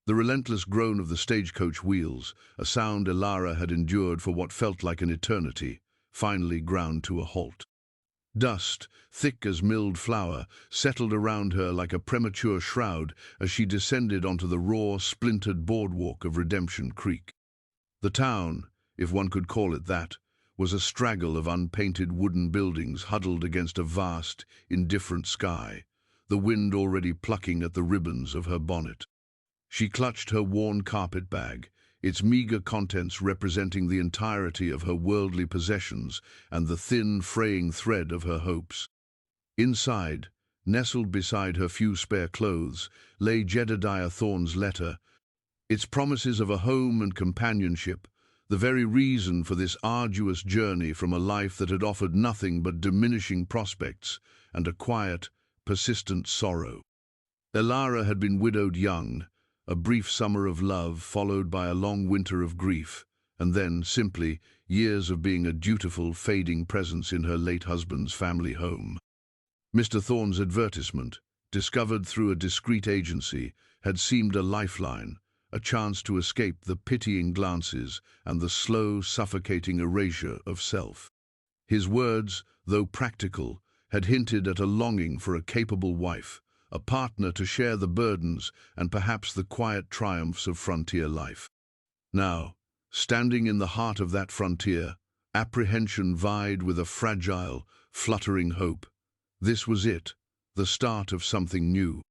The relentless groan of the stagecoach wheels, a sound Elara had endured for what felt like an eternity, finally ground to a halt. Dust, thick as milled flour, settled around her like a premature shroud as she descended onto the raw, splintered boardwalk of Redemption Creek. The town, if one could call it that, was a straggle of unpainted wooden buildings huddled against a vast, indifferent sky, the wind already plucking at the ribbons of her bonnet. She clutched her worn carpet bag, its meager contents representing the entirety of her worldly possessions and the thin, fraying thread of her hopes. Inside, nestled beside her few spare clothes, lay Jedediah Thorne's letter, its promises of a home and companionship, the very reason for this arduous journey from a life that had offered nothing but diminishing prospects and a quiet, persistent sorrow. Elara had been widowed young, a brief summer of love followed by a long winter of grief, and then, simply, years of being a dutiful, fading presence in her late husband's family home. Mr. Thorne's advertisement, discovered through a discreet agency, had seemed a lifeline, a chance to escape the pitying glances and the slow, suffocating erasure of self. His words, though practical, had hinted at a longing for a capable wife, a partner to share the burdens and perhaps the quiet triumphs of frontier life. Now, standing in the heart of that frontier, apprehension vied with a fragile, fluttering hope. This was it, the start of something new.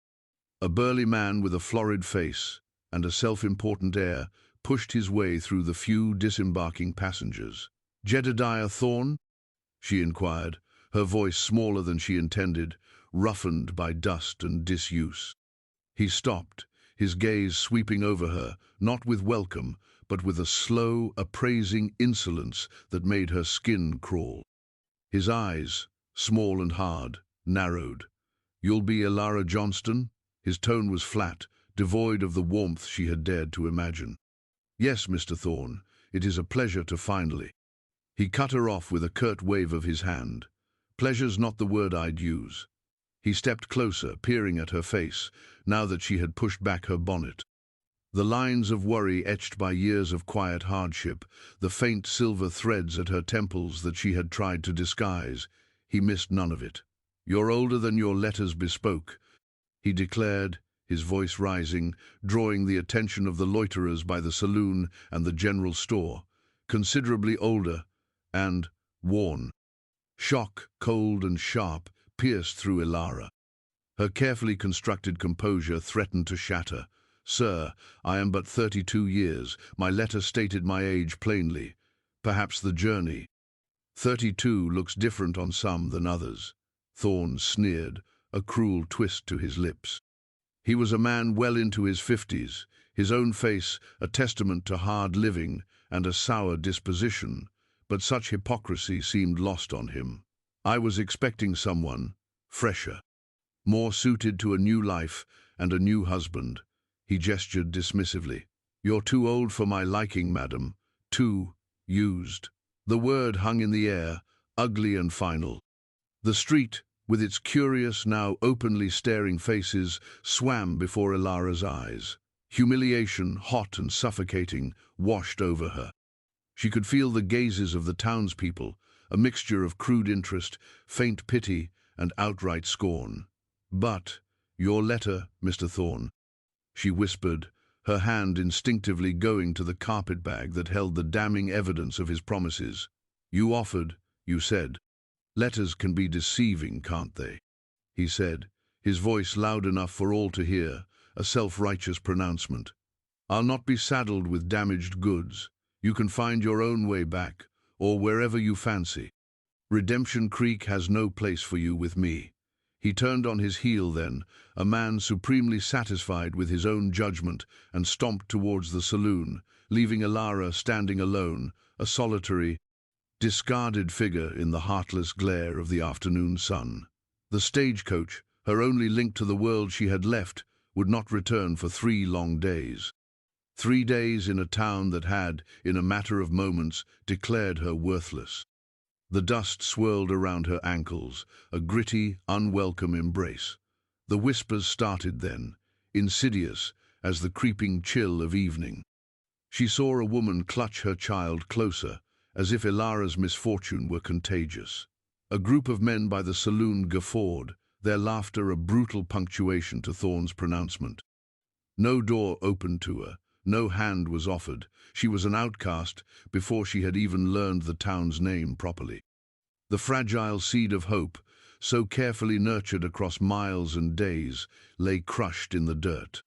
A burly man with a florid face and a self-important air pushed his way through the few disembarking passengers. "Jedediah Thorne?" she inquired, her voice smaller than she intended, roughened by dust and disuse. He stopped, his gaze sweeping over her, not with welcome, but with a slow, appraising insolence that made her skin crawl. His eyes, small and hard, narrowed. "You'll be Elara Johnston?" His tone was flat, devoid of the warmth she had dared to imagine. "Yes, Mr. Thorne, it is a pleasure to finally—" He cut her off with a curt wave of his hand. "Pleasure's not the word I'd use." He stepped closer, peering at her face, now that she had pushed back her bonnet. The lines of worry etched by years of quiet hardship, the faint silver threads at her temples that she had tried to disguise, he missed none of it. "You're older than your letters bespoke," he declared, his voice rising, drawing the attention of the loiterers by the saloon and the general store. "Considerably older and worn." Shock, cold and sharp, pierced through Elara. Her carefully constructed composure threatened to shatter. "Sir, I am but 32 years. My letter stated my age plainly. Perhaps the journey—" 32 looks different on some than others." Thorne sneered, a cruel twist to his lips. He was a man well into his 50s, his own face a testament to hard living and a sour disposition, but such hypocrisy seemed lost on him. "I was expecting someone fresher, more suited to a new life and a new husband." He gestured dismissively. "You're too old for my liking, madam. Too used." The word hung in the air, ugly and final. The street, with its curious, now openly staring faces, swam before Elara's eyes. Humiliation, hot and suffocating, washed over her. She could feel the gazes of the townspeople, a mixture of crude interest, faint pity, and outright scorn. "But, your letter, Mr. Thorne," she whispered, her hand instinctively going to the carpet bag that held the damning evidence of his promises. "You offered, you said." "Letters can be deceiving, can't they?" he said, his voice loud enough for all to hear, a self-righteous pronouncement. "I'll not be saddled with damaged goods. You can find your own way back, or wherever you fancy. Redemption Creek has no place for you with me." He turned on his heel then, a man supremely satisfied with his own judgment, and stomped towards the saloon, leaving Elara standing alone, a solitary, discarded figure in the heartless glare of the afternoon sun. The stagecoach, her only link to the world she had left, would not return for 3 long days. 3 days in a town that had, in a matter of moments, declared her worthless. The dust swirled around her ankles, a gritty, unwelcome embrace. The whispers started then, insidious, as the creeping chill of evening. She saw a woman clutch her child closer, as if Ilara's misfortune were contagious. A group of men by the saloon guffawed, their laughter a brutal punctuation to Thorne's pronouncement. No door opened to her, no hand was offered. She was an outcast before she had even learned the town's name properly. The fragile seed of hope, so carefully nurtured across miles and days, lay crushed in the dirt.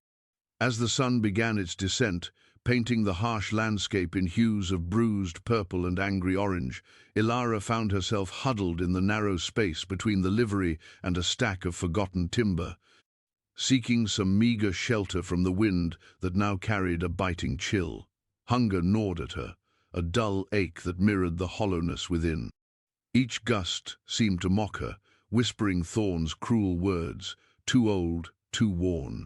As the sun began its descent, painting the harsh landscape in hues of bruised purple and angry orange, Ilara found herself huddled in the narrow space between the livery and a stack of forgotten timber, seeking some meager shelter from the wind that now carried a biting chill. Hunger gnawed at her, a dull ache that mirrored the hollowness within. Each gust seemed to mock her, whispering Thorne's cruel words, too old, too worn.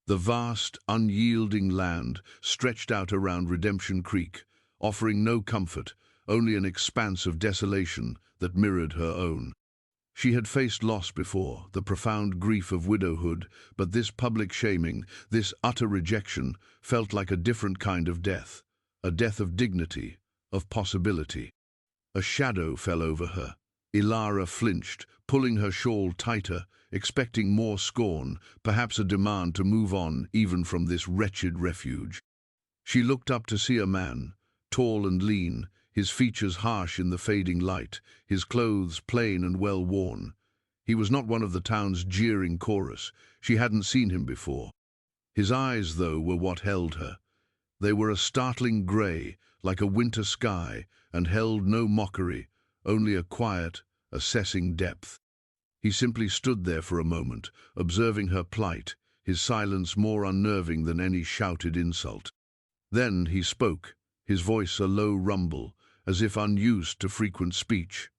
The vast, unyielding land stretched out around Redemption Creek, offering no comfort, only an expanse of desolation that mirrored her own. She had faced loss before, the profound grief of widowhood, but this public shaming, this utter rejection, felt like a different kind of death, a death of dignity, of possibility. A shadow fell over her. Ilara flinched, pulling her shawl tighter, expecting more scorn, perhaps a demand to move on even from this wretched refuge. She looked up to see a man, tall and lean, his features harsh in the fading light, his clothes plain and well-worn. He was not one of the town's jeering chorus. She hadn't seen him before. His eyes, though, were what held her. They were a startling grey, like a winter sky, and held no mockery, only a quiet, assessing depth. He simply stood there for a moment, observing her plight, his silence more unnerving than any shouted insult. Then he spoke, his voice a low rumble, as if unused to frequent speech.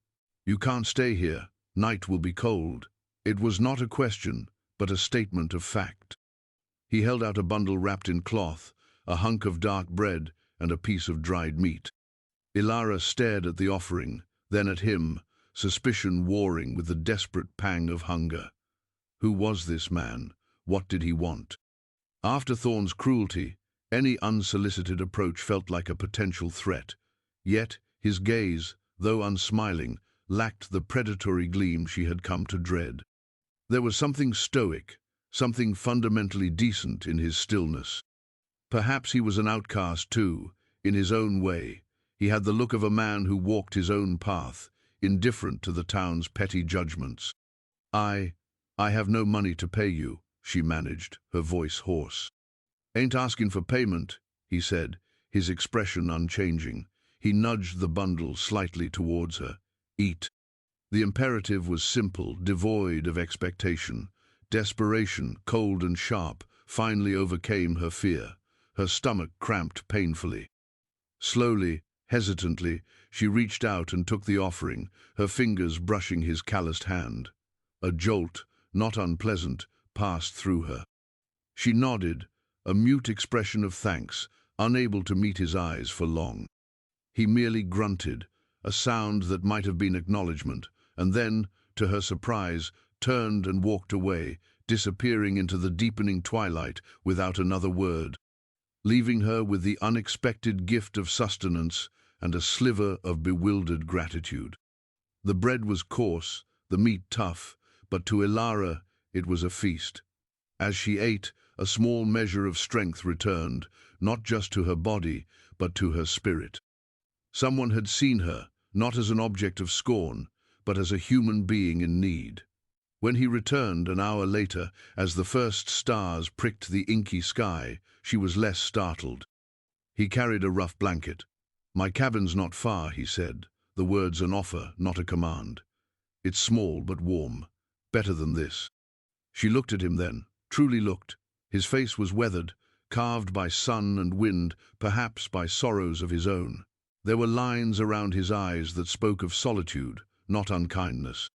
"You can't stay here. Night will be cold." It was not a question, but a statement of fact. He held out a bundle wrapped in cloth, a hunk of dark bread, and a piece of dried meat. Ilara stared at the offering, then at him, suspicion warring with the desperate pang of hunger. Who was this man? What did he want? After Thorne's cruelty, any unsolicited approach felt like a potential threat. Yet his gaze, though unsmiling, lacked the predatory gleam she had come to dread. There was something stoic, something fundamentally decent in his stillness. Perhaps he was an outcast too, in his own way. He had the look of a man who walked his own path, indifferent to the town's petty judgments. I have no money to pay you," she managed, her voice hoarse. "Ain't asking for payment," he said, his expression unchanging. He nudged the bundle slightly towards her. "Eat." The imperative was simple, devoid of expectation. Desperation, cold and sharp, finally overcame her fear. Her stomach cramped painfully. Slowly, hesitantly, she reached out and took the offering, her fingers brushing his calloused hand. A jolt, not unpleasant, passed through her. She nodded, a mute expression of thanks, unable to meet his eyes for long. He merely grunted, a sound that might have been acknowledgement, and then, to her surprise, turned and walked away, disappearing into the deepening twilight without another word, leaving her with the unexpected gift of sustenance and a sliver of bewildered gratitude. The bread was coarse, the meat tough, but to Ilara it was a feast. As she ate, a small measure of strength returned, not just to her body, but to her spirit. Someone had seen her, not as an object of scorn, but as a human being in need. When he returned an hour later, as the first stars pricked the inky sky, she was less startled. He carried a rough blanket. "My cabin's not far," he said, the words an offer, not a command. "It's small but warm. Better than this." She looked at him then, truly looked. His face was weathered, carved by sun and wind, perhaps by sorrows of his own. There were lines around his eyes that spoke of solitude, not unkindness.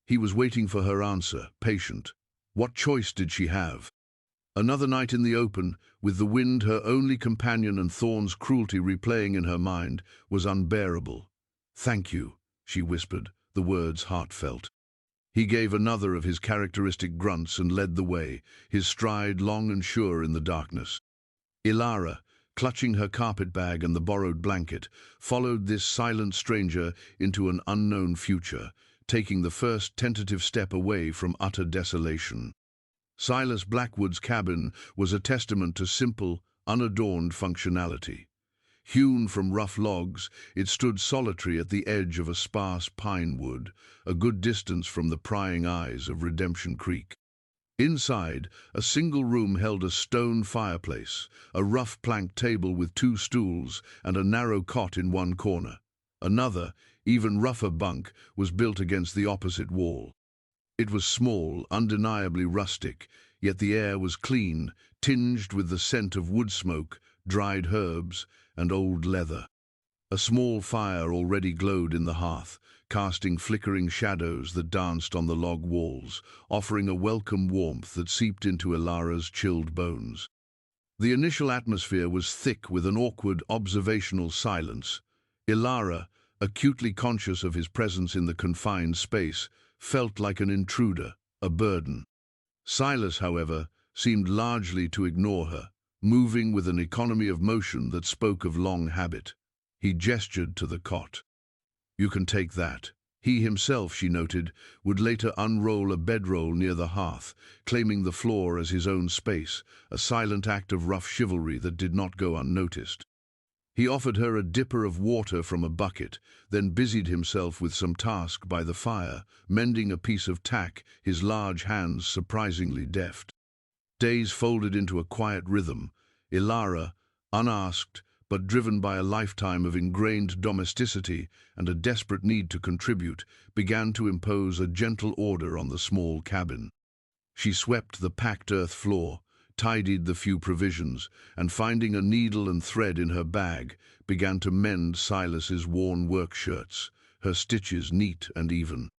He was waiting for her answer, patient. What choice did she have? Another night in the open, with the wind her only companion and Thorne's cruelty replaying in her mind, was unbearable. "Thank you," she whispered, the words heartfelt. He gave another of his characteristic grunts and led the way, his stride long and sure in the darkness. Ilara, clutching her carpet bag and the borrowed blanket, followed this silent stranger into an unknown future, taking the first tentative step away from utter desolation. Silas Blackwood's cabin was a testament to simple, unadorned functionality. Hewn from rough logs, it stood solitary at the edge of a sparse pine wood, a good distance from the prying eyes of Redemption Creek. Inside, a single room held a stone fireplace, a rough plank table with 2 stools, and a narrow cot in one corner. Another, even rougher bunk was built against the opposite wall. It was small, undeniably rustic, yet the air was clean, tinged with the scent of wood smoke, dried herbs, and old leather. A small fire already glowed in the hearth, casting flickering shadows that danced on the log walls, offering a welcome warmth that seeped into Ilara's chilled bones. The initial atmosphere was thick with an awkward, observational silence. Ilara, acutely conscious of his presence in the confined space, felt like an intruder, a burden. Silas, however, seemed largely to ignore her, moving with an economy of motion that spoke of long habit. He gestured to the cot. "You can take that." He himself, she noted, would later unroll a bedroll near the hearth, claiming the floor as his own space, a silent act of rough chivalry that did not go unnoticed. He offered her a dipper of water from a bucket, then busied himself with some task by the fire, mending a piece of tack, his large hands surprisingly deft. Days folded into a quiet rhythm. Ilara, unasked, but driven by a lifetime of ingrained domesticity and a desperate need to contribute, began to impose a gentle order on the small cabin. She swept the packed earth floor, tidied the few provisions, and finding a needle and thread in her bag, began to mend Silas's worn work shirts, her stitches neat and even.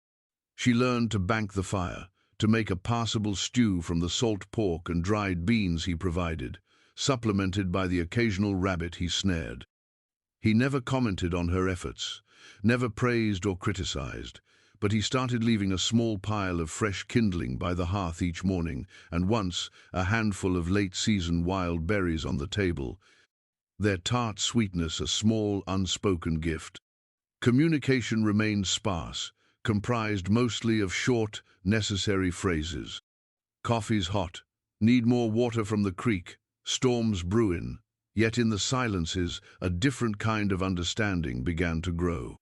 She learned to bank the fire, to make a passable stew from the salt pork and dried beans he provided, supplemented by the occasional rabbit he snared. He never commented on her efforts, never praised or criticized, but he started leaving a small pile of fresh kindling by the hearth each morning, and once a handful of late-season wild berries on the table, their tart sweetness a small, unspoken gift. Communication remained sparse, comprised mostly of short, necessary phrases. "Coffee's hot. Need more water from the creek. Storm's brewin'." Yet in the silences, a different kind of understanding began to grow.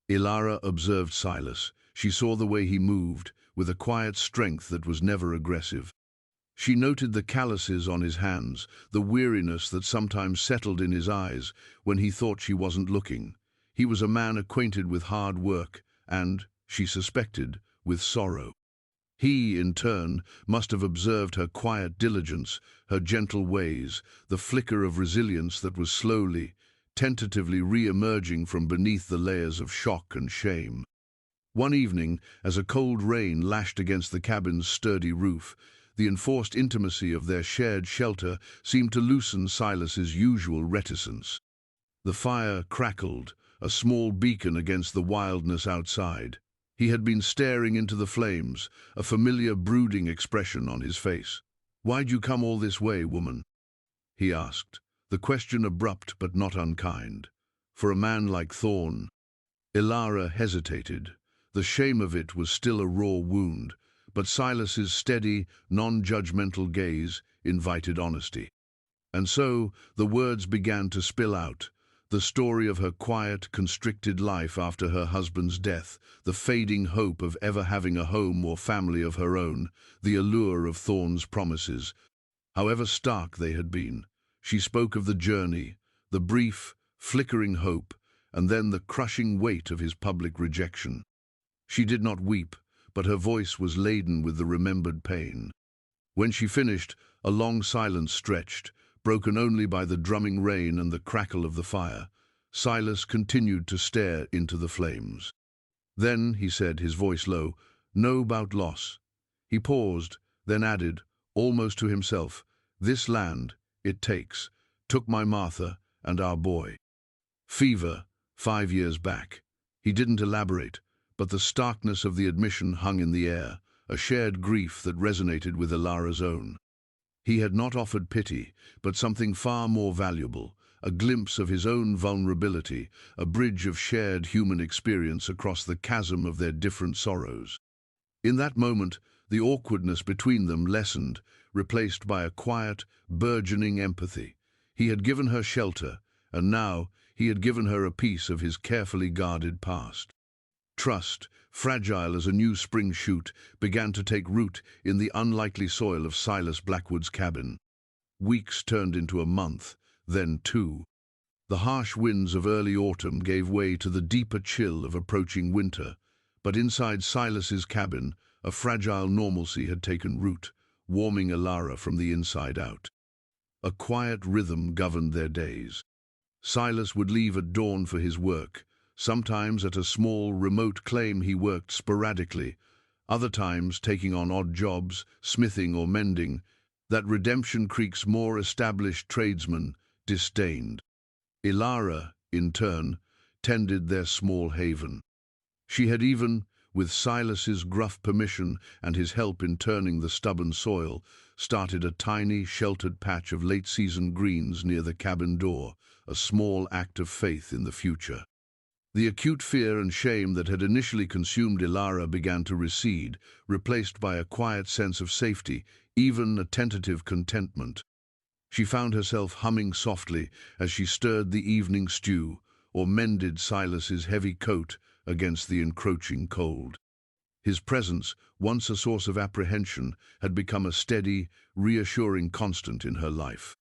Ilara observed Silas. She saw the way he moved, with a quiet strength that was never aggressive. She noted the calluses on his hands, the weariness that sometimes settled in his eyes when he thought she wasn't looking. He was a man acquainted with hard work and, she suspected, with sorrow. He, in turn, must have observed her quiet diligence, her gentle ways, the flicker of resilience that was slowly, tentatively re-emerging from beneath the layers of shock and shame. One evening, as a cold rain lashed against the cabin's sturdy roof, the enforced intimacy of their shared shelter seemed to loosen Silas's usual reticence. The fire crackled, a small beacon against the wildness outside. He had been staring into the flames, a familiar brooding expression on his face. "Why'd you come all this way, woman?" he asked, the question abrupt but not unkind. For a man like Thorn. Ilara hesitated. The shame of it was still a raw wound, but Silas's steady, non-judgmental gaze invited honesty. And so the words began to spill out. The story of her quiet, constricted life after her husband's death, the fading hope of ever having a home or family of her own, the allure of Thorn's promises. However stark they had been, she spoke of the journey, the brief, flickering hope, and then the crushing weight of his public rejection. She did not weep, but her voice was laden with the remembered pain. When she finished, a long silence stretched, broken only by the drumming rain and the crackle of the fire. Silas continued to stare into the flames. "Then," he said, his voice low, "know 'bout loss." He paused, then added, almost to himself, "This land, it took my Martha and our boy. Fever, 5 years back." He didn't elaborate, But the starkness of the admission hung in the air, a shared grief that resonated with Ilara's own. He had not offered pity, but something far more valuable, a glimpse of his own vulnerability, a bridge of shared human experience across the chasm of their different sorrows. In that moment, the awkwardness between them lessened, replaced by a quiet, burgeoning empathy. He had given her shelter, and now he had given her a piece of his carefully guarded past. Trust, fragile as a new spring shoot, began to take root in the unlikely soil of Silas Blackwood's cabin. Weeks turned into a month, then 2. The harsh winds of early autumn gave way to the deeper chill of approaching winter, but inside Silas's cabin, a fragile normalcy had taken root, warming Ilara from the inside out. A quiet rhythm governed their days. Silas would leave at dawn for his work. Sometimes at a small, remote claim he worked sporadically, other times taking on odd jobs, smithing or mending, that Redemption Creek's more established tradesmen disdained. Ilara, in turn, tended their small haven. She had even, with Silas's gruff permission and his help in turning the stubborn soil, started a tiny, sheltered patch of late-season greens near the cabin door, a small act of faith in the future. The acute fear and shame that had initially consumed Ilara began to recede, replaced by a quiet sense of safety, even a tentative contentment. She found herself humming softly as she stirred the evening stew or mended Silas's heavy coat against the encroaching cold. His presence, once a source of apprehension, had become a steady, reassuring constant in her life.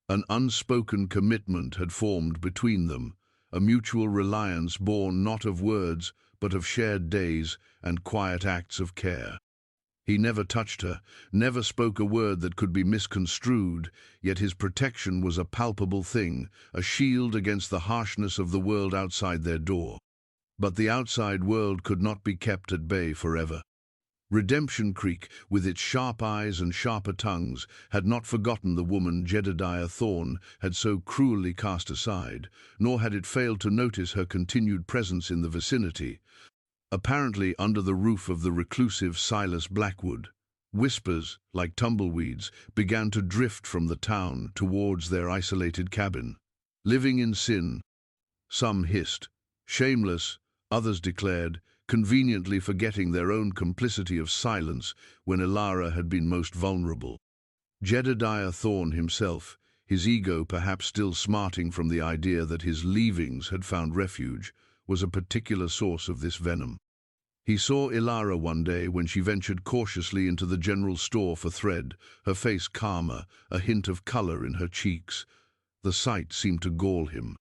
An unspoken commitment had formed between them, a mutual reliance born not of words, but of shared days and quiet acts of care. He never touched her, never spoke a word that could be misconstrued, yet his protection was a palpable thing, a shield against the harshness of the world outside their door. But the outside world could not be kept at bay forever. Redemption Creek, with its sharp eyes and sharper tongues, had not forgotten the woman Jedediah Thorne had so cruelly cast aside, nor had it failed to notice her continued presence in the vicinity, apparently under the roof of the reclusive Silas Blackwood. Whispers, like tumbleweeds, began to drift from the town towards their isolated cabin. Living in sin, some hissed. Shameless, others declared, conveniently forgetting their own complicity of silence when Ilara had been most vulnerable. Jedediah Thorne himself, his ego perhaps still smarting from the idea that his leavings had found refuge, was a particular source of this venom. He saw Ilara one day when she ventured cautiously into the general store for thread, her face calmer, a hint of color in her cheeks. The sight seemed to gall him.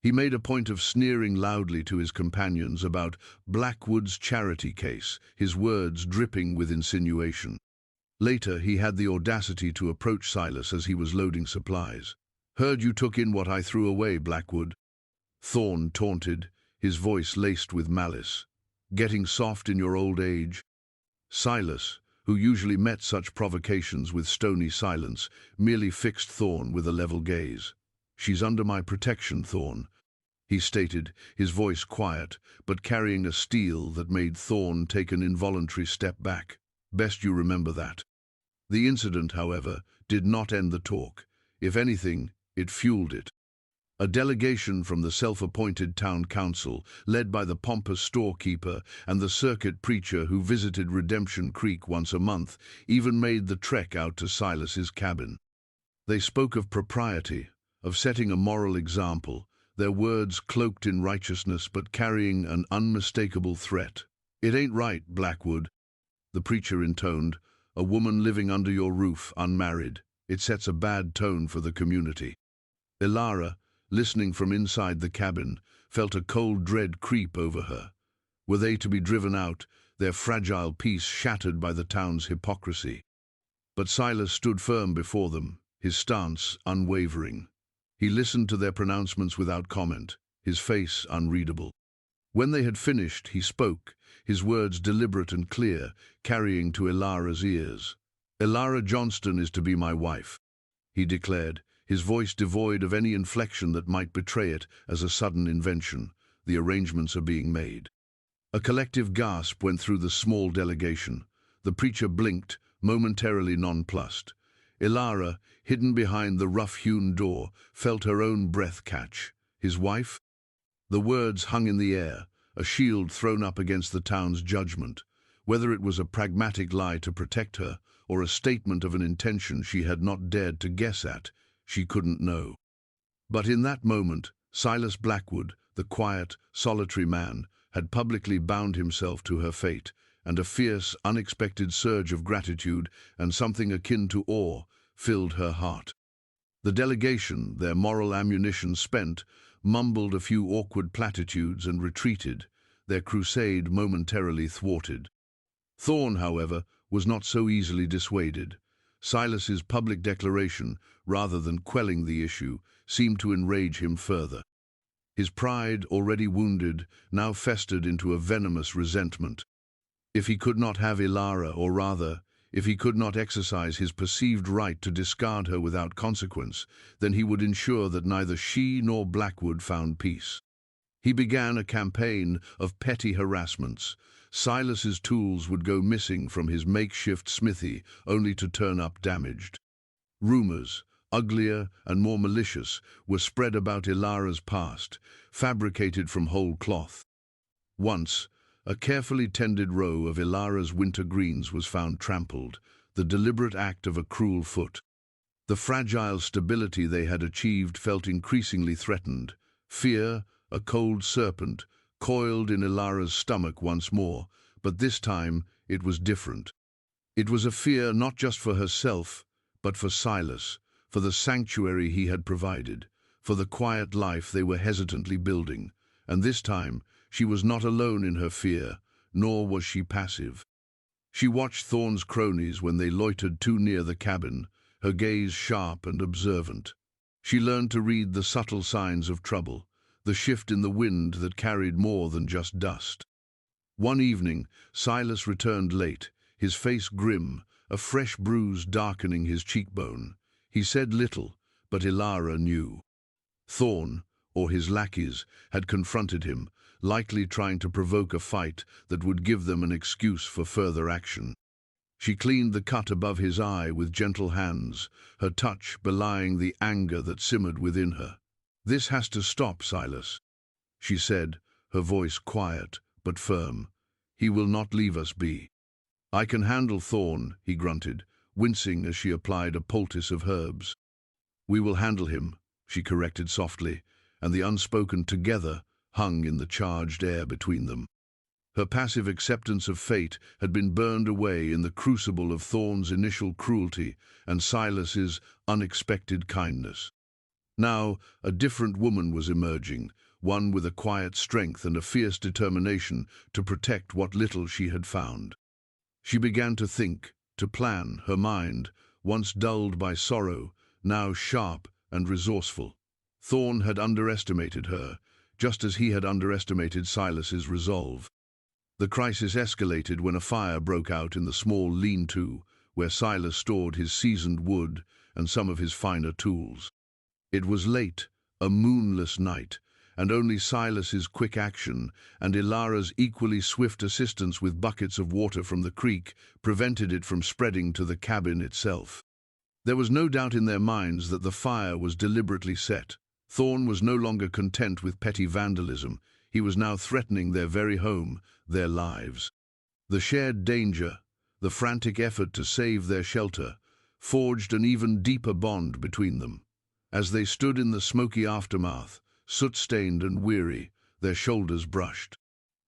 He made a point of sneering loudly to his companions about Blackwood's charity case, his words dripping with insinuation. Later, he had the audacity to approach Silas as he was loading supplies. "Heard you took in what I threw away, Blackwood." Thorne taunted, his voice laced with malice. "Getting soft in your old age?" Silas, who usually met such provocations with stony silence, merely fixed Thorne with a level gaze. "She's under my protection, Thorne," he stated, his voice quiet, but carrying a steel that made Thorne take an involuntary step back. "Best you remember that." The incident, however, did not end the talk. If anything, it fueled it. A delegation from the self-appointed town council, led by the pompous storekeeper and the circuit preacher who visited Redemption Creek once a month, even made the trek out to Silas's cabin. They spoke of propriety, of setting a moral example, their words cloaked in righteousness but carrying an unmistakable threat. "It ain't right, Blackwood," the preacher intoned, "a woman living under your roof, unmarried. It sets a bad tone for the community." Ilara, listening from inside the cabin, felt a cold dread creep over her. Were they to be driven out, their fragile peace shattered by the town's hypocrisy? But Silas stood firm before them, his stance unwavering. He listened to their pronouncements without comment, his face unreadable. When they had finished, he spoke, his words deliberate and clear, carrying to Ilara's ears. "Ilara Johnston is to be my wife," he declared, his voice devoid of any inflection that might betray it as a sudden invention. "The arrangements are being made." A collective gasp went through the small delegation. The preacher blinked, momentarily nonplussed. Ilara, hidden behind the rough-hewn door, felt her own breath catch. His wife? The words hung in the air, a shield thrown up against the town's judgment. Whether it was a pragmatic lie to protect her, or a statement of an intention she had not dared to guess at, she couldn't know. But in that moment, Silas Blackwood, the quiet, solitary man, had publicly bound himself to her fate, and a fierce, unexpected surge of gratitude and something akin to awe filled her heart. The delegation, their moral ammunition spent, mumbled a few awkward platitudes and retreated, their crusade momentarily thwarted. Thorn, however, was not so easily dissuaded. Silas's public declaration, rather than quelling the issue, seemed to enrage him further. His pride, already wounded, now festered into a venomous resentment. If he could not have Ilara, or rather, if he could not exercise his perceived right to discard her without consequence, then he would ensure that neither she nor Blackwood found peace. He began a campaign of petty harassments. Silas's tools would go missing from his makeshift smithy, only to turn up damaged. Rumors, uglier and more malicious, were spread about Ilara's past, fabricated from whole cloth. Once, a carefully tended row of Ilara's winter greens was found trampled, the deliberate act of a cruel foot. The fragile stability they had achieved felt increasingly threatened. Fear, a cold serpent, coiled in Ilara's stomach once more, but this time it was different. It was a fear not just for herself, but for Silas, for the sanctuary he had provided, for the quiet life they were hesitantly building. And this time, she was not alone in her fear, nor was she passive. She watched Thorn's cronies when they loitered too near the cabin, her gaze sharp and observant. She learned to read the subtle signs of trouble, the shift in the wind that carried more than just dust. One evening, Silas returned late, his face grim, a fresh bruise darkening his cheekbone. He said little, but Ilara knew. Thorn, or his lackeys, had confronted him, likely trying to provoke a fight that would give them an excuse for further action. She cleaned the cut above his eye with gentle hands, her touch belying the anger that simmered within her. "This has to stop, Silas," she said, her voice quiet but firm. "He will not leave us be." "I can handle Thorn," he grunted, wincing as she applied a poultice of herbs. "We will handle him," she corrected softly, and the unspoken together hung in the charged air between them. Her passive acceptance of fate had been burned away in the crucible of Thorn's initial cruelty and Silas's unexpected kindness. Now, a different woman was emerging, one with a quiet strength and a fierce determination to protect what little she had found. She began to think, to plan, her mind, once dulled by sorrow, now sharp and resourceful. Thorn had underestimated her, just as he had underestimated Silas's resolve. The crisis escalated when a fire broke out in the small lean-to, where Silas stored his seasoned wood and some of his finer tools. It was late, a moonless night, and only Silas's quick action and Ilara's equally swift assistance with buckets of water from the creek prevented it from spreading to the cabin itself. There was no doubt in their minds that the fire was deliberately set. Thorn was no longer content with petty vandalism. He was now threatening their very home, their lives. The shared danger, the frantic effort to save their shelter, forged an even deeper bond between them. As they stood in the smoky aftermath, soot-stained and weary, their shoulders brushed.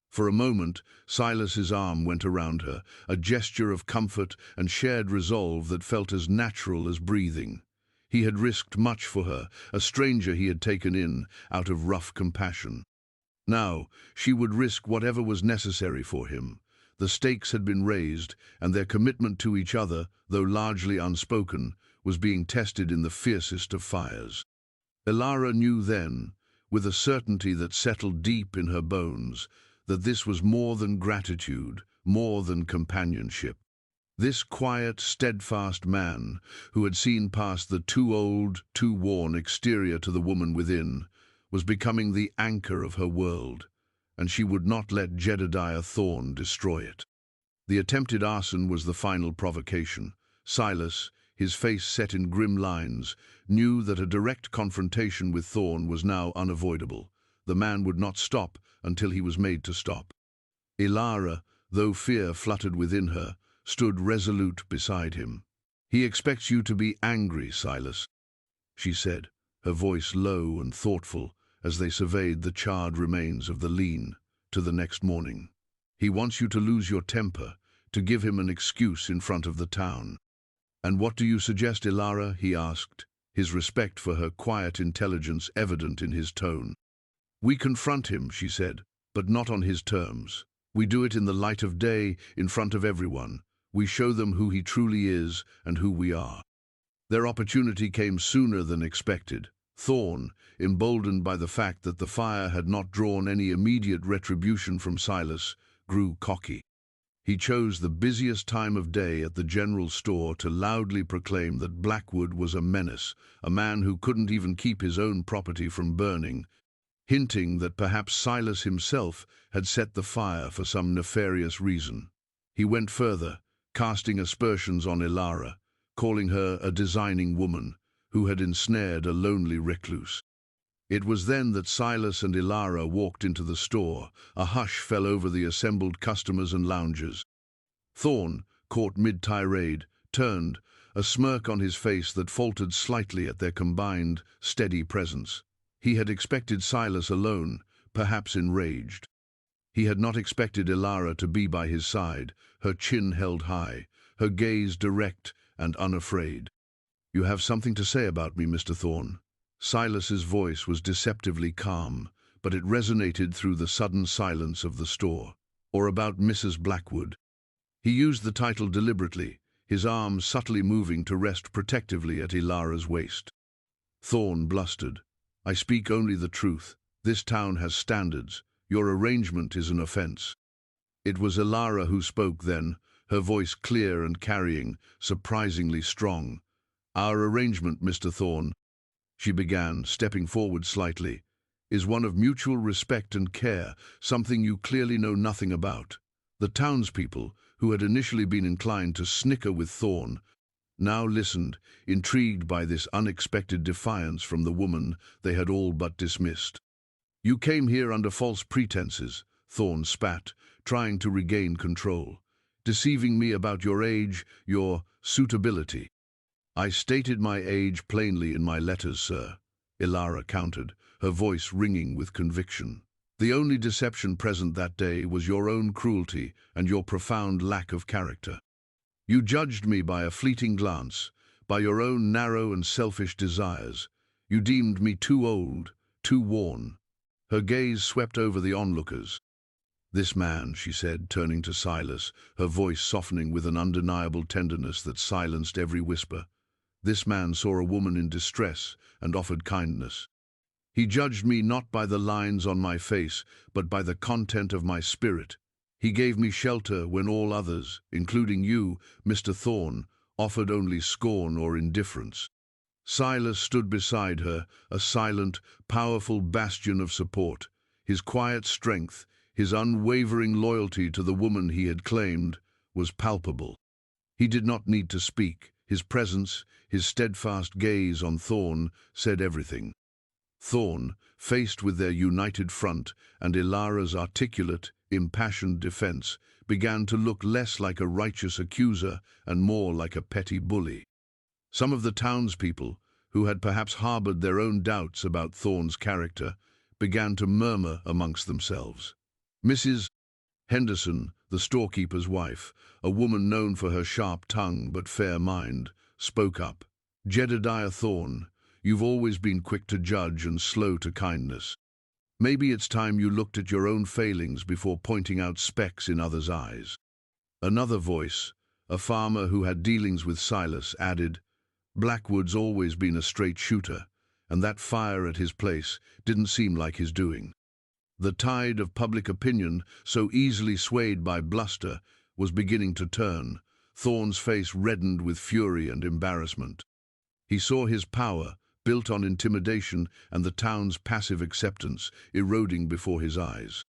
For a moment, Silas's arm went around her, a gesture of comfort and shared resolve that felt as natural as breathing. He had risked much for her, a stranger he had taken in, out of rough compassion. Now, she would risk whatever was necessary for him. The stakes had been raised, and their commitment to each other, though largely unspoken, was being tested in the fiercest of fires. Ilara knew then, with a certainty that settled deep in her bones, that this was more than gratitude, more than companionship. This quiet, steadfast man, who had seen past the too old, too worn exterior to the woman within, was becoming the anchor of her world. and she would not let Jedediah Thorne destroy it. The attempted arson was the final provocation. Silas, his face set in grim lines, knew that a direct confrontation with Thorne was now unavoidable. The man would not stop until he was made to stop. Ilara, though fear fluttered within her, stood resolute beside him. "He expects you to be angry, Silas," she said, her voice low and thoughtful as they surveyed the charred remains of the lean to the next morning. "He wants you to lose your temper, to give him an excuse in front of the town." "And what do you suggest, Ilara?" he asked, his respect for her quiet intelligence evident in his tone. "We confront him," she said, "but not on his terms. We do it in the light of day, in front of everyone. We show them who he truly is and who we are." Their opportunity came sooner than expected. Thorne, emboldened by the fact that the fire had not drawn any immediate retribution from Silas, grew cocky. He chose the busiest time of day at the general store to loudly proclaim that Blackwood was a menace, a man who couldn't even keep his own property from burning, hinting that perhaps Silas himself had set the fire for some nefarious reason. He went further, casting aspersions on Ilara, calling her a designing woman who had ensnared a lonely recluse. It was then that Silas and Ilara walked into the store. A hush fell over the assembled customers and loungers. Thorne, caught mid-tirade, turned, a smirk on his face that faltered slightly at their combined, steady presence. He had expected Silas alone, perhaps enraged. He had not expected Ilara to be by his side, her chin held high, her gaze direct and unafraid. "You have something to say about me, Mr. Thorne?" Silas's voice was deceptively calm, but it resonated through the sudden silence of the store. "Or about Mrs. Blackwood?" He used the title deliberately, his arm subtly moving to rest protectively at Ilara's waist. Thorne blustered. "I speak only the truth. This town has standards. Your arrangement is an offense." It was Ilara who spoke then, her voice clear and carrying, surprisingly strong. "Our arrangement, Mr. Thorne," she began, stepping forward slightly, "is one of mutual respect and care, something you clearly know nothing about." The townspeople, who had initially been inclined to snicker with Thorne, now listened, intrigued by this unexpected defiance from the woman they had all but dismissed. "You came here under false pretenses," Thorne spat, trying to regain control, "deceiving me about your age, your suitability." "I stated my age plainly in my letters, sir," Ilara countered, her voice ringing with conviction. "The only deception present that day was your own cruelty and your profound lack of character. You judged me by a fleeting glance, by your own narrow and selfish desires. You deemed me too old, too worn." Her gaze swept over the onlookers. "This man," she said, turning to Silas, her voice softening with an undeniable tenderness that silenced every whisper. "This man saw a woman in distress and offered kindness. He judged me not by the lines on my face, but by the content of my spirit. He gave me shelter when all others, including you, Mr. Thorne, offered only scorn or indifference." Silas stood beside her, a silent, powerful bastion of support. His quiet strength, his unwavering loyalty to the woman he had claimed, was palpable. He did not need to speak. His presence, his steadfast gaze on Thorne, said everything. Thorne, faced with their united front and Ilara's articulate, impassioned defense, began to look less like a righteous accuser and more like a petty bully. Some of the townspeople, who had perhaps harbored their own doubts about Thorne's character, began to murmur amongst themselves. Mrs. Henderson, the storekeeper's wife, a woman known for her sharp tongue but fair mind, spoke up. "Jedediah Thorne, you've always been quick to judge and slow to kindness. Maybe it's time you looked at your own failings before pointing out specks in others' eyes." Another voice, a farmer who had dealings with Silas, added, "Blackwood's always been a straight shooter, and that fire at his place didn't seem like his doing." The tide of public opinion, so easily swayed by bluster, was beginning to turn. Thorne's face reddened with fury and embarrassment. He saw his power, built on intimidation and the town's passive acceptance, eroding before his eyes.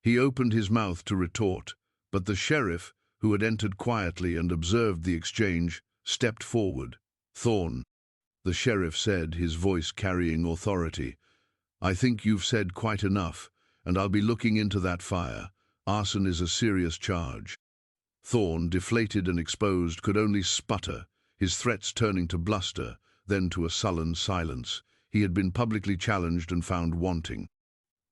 He opened his mouth to retort, but the sheriff, who had entered quietly and observed the exchange, stepped forward. "Thorn," the sheriff said, his voice carrying authority, "I think you've said quite enough, and I'll be looking into that fire. Arson is a serious charge." Thorn, deflated and exposed, could only sputter, his threats turning to bluster, then to a sullen silence. He had been publicly challenged and found wanting.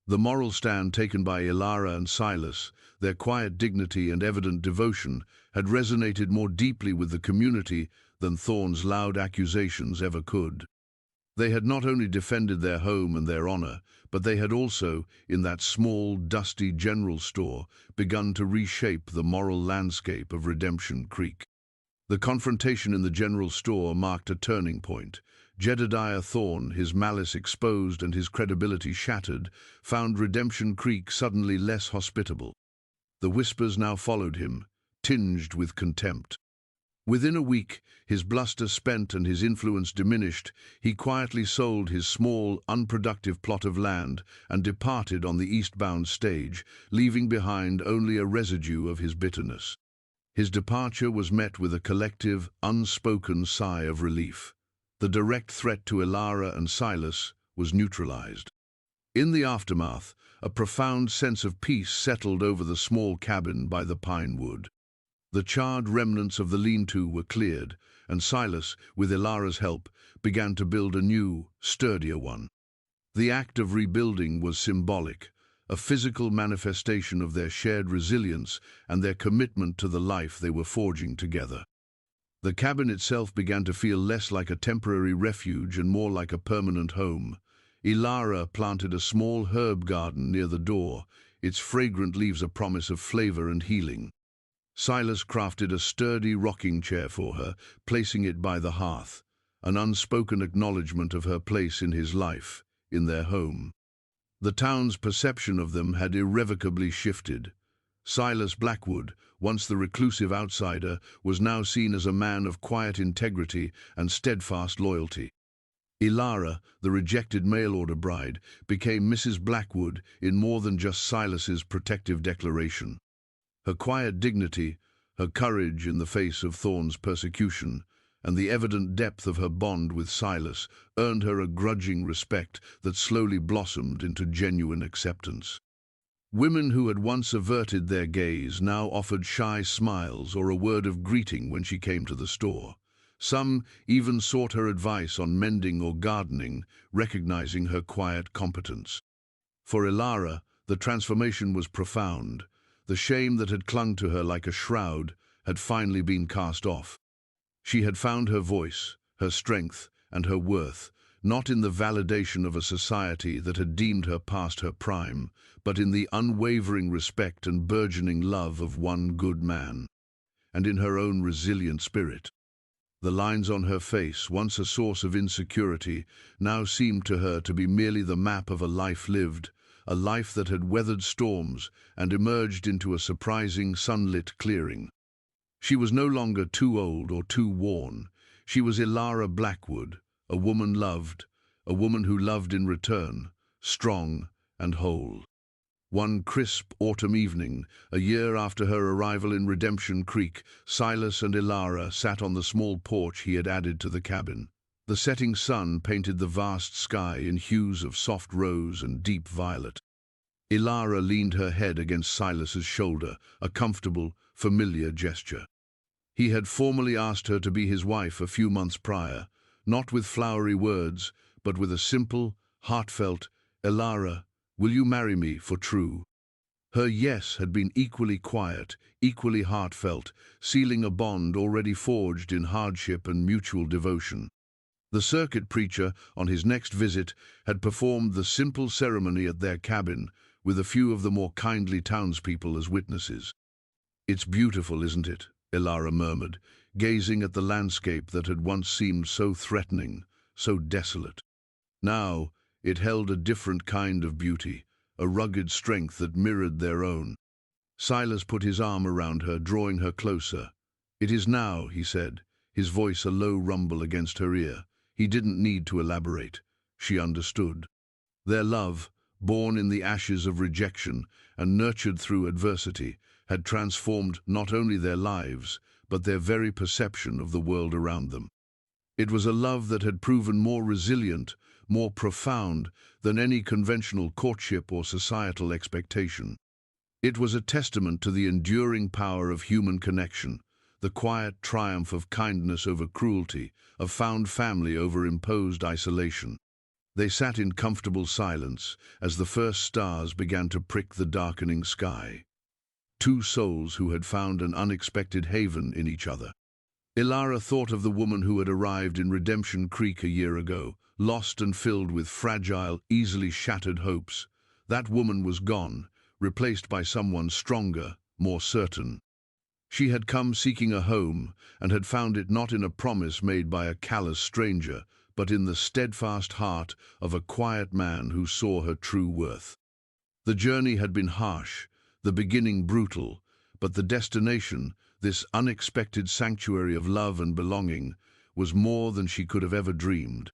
The moral stand taken by Ilara and Silas, their quiet dignity and evident devotion, had resonated more deeply with the community than Thorn's loud accusations ever could. They had not only defended their home and their honor, but they had also, in that small, dusty general store, begun to reshape the moral landscape of Redemption Creek. The confrontation in the general store marked a turning point. Jedediah Thorn, his malice exposed and his credibility shattered, found Redemption Creek suddenly less hospitable. The whispers now followed him, tinged with contempt. Within a week, his bluster spent and his influence diminished, he quietly sold his small, unproductive plot of land and departed on the eastbound stage, leaving behind only a residue of his bitterness. His departure was met with a collective, unspoken sigh of relief. The direct threat to Ilara and Silas was neutralized. In the aftermath, a profound sense of peace settled over the small cabin by the pine wood. The charred remnants of the lean-to were cleared, and Silas, with Ilara's help, began to build a new, sturdier one. The act of rebuilding was symbolic, a physical manifestation of their shared resilience and their commitment to the life they were forging together. The cabin itself began to feel less like a temporary refuge and more like a permanent home. Ilara planted a small herb garden near the door, its fragrant leaves a promise of flavor and healing. Silas crafted a sturdy rocking chair for her, placing it by the hearth, an unspoken acknowledgement of her place in his life, in their home. The town's perception of them had irrevocably shifted. Silas Blackwood, once the reclusive outsider, was now seen as a man of quiet integrity and steadfast loyalty. Ilara, the rejected mail-order bride, became Mrs. Blackwood in more than just Silas's protective declaration. Her quiet dignity, her courage in the face of Thorn's persecution, and the evident depth of her bond with Silas earned her a grudging respect that slowly blossomed into genuine acceptance. Women who had once averted their gaze now offered shy smiles or a word of greeting when she came to the store. Some even sought her advice on mending or gardening, recognizing her quiet competence. For Ilara, the transformation was profound. The shame that had clung to her like a shroud had finally been cast off. She had found her voice, her strength, and her worth, not in the validation of a society that had deemed her past her prime, but in the unwavering respect and burgeoning love of one good man, and in her own resilient spirit. The lines on her face, once a source of insecurity, now seemed to her to be merely the map of a life lived, a life that had weathered storms and emerged into a surprising sunlit clearing. She was no longer too old or too worn. She was Ilara Blackwood, a woman loved, a woman who loved in return, strong and whole. One crisp autumn evening, a year after her arrival in Redemption Creek, Silas and Ilara sat on the small porch he had added to the cabin. The setting sun painted the vast sky in hues of soft rose and deep violet. Ilara leaned her head against Silas's shoulder, a comfortable, familiar gesture. He had formally asked her to be his wife a few months prior, not with flowery words, but with a simple, heartfelt, "Ilara, will you marry me for true?" Her yes had been equally quiet, equally heartfelt, sealing a bond already forged in hardship and mutual devotion. The circuit preacher, on his next visit, had performed the simple ceremony at their cabin, with a few of the more kindly townspeople as witnesses. "It's beautiful, isn't it?" Ilara murmured, gazing at the landscape that had once seemed so threatening, so desolate. Now, it held a different kind of beauty, a rugged strength that mirrored their own. Silas put his arm around her, drawing her closer. "It is now," he said, his voice a low rumble against her ear. He didn't need to elaborate. She understood. Their love, born in the ashes of rejection and nurtured through adversity, had transformed not only their lives, but their very perception of the world around them. It was a love that had proven more resilient, more profound than any conventional courtship or societal expectation. It was a testament to the enduring power of human connection, the quiet triumph of kindness over cruelty, of found family over imposed isolation. They sat in comfortable silence as the first stars began to prick the darkening sky. Two souls who had found an unexpected haven in each other. Ilara thought of the woman who had arrived in Redemption Creek a year ago, lost and filled with fragile, easily shattered hopes. That woman was gone, replaced by someone stronger, more certain. She had come seeking a home, and had found it not in a promise made by a callous stranger, but in the steadfast heart of a quiet man who saw her true worth. The journey had been harsh, the beginning brutal, but the destination, this unexpected sanctuary of love and belonging, was more than she could have ever dreamed.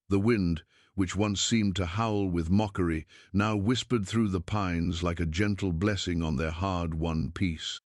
The wind, which once seemed to howl with mockery, now whispered through the pines like a gentle blessing on their hard-won peace.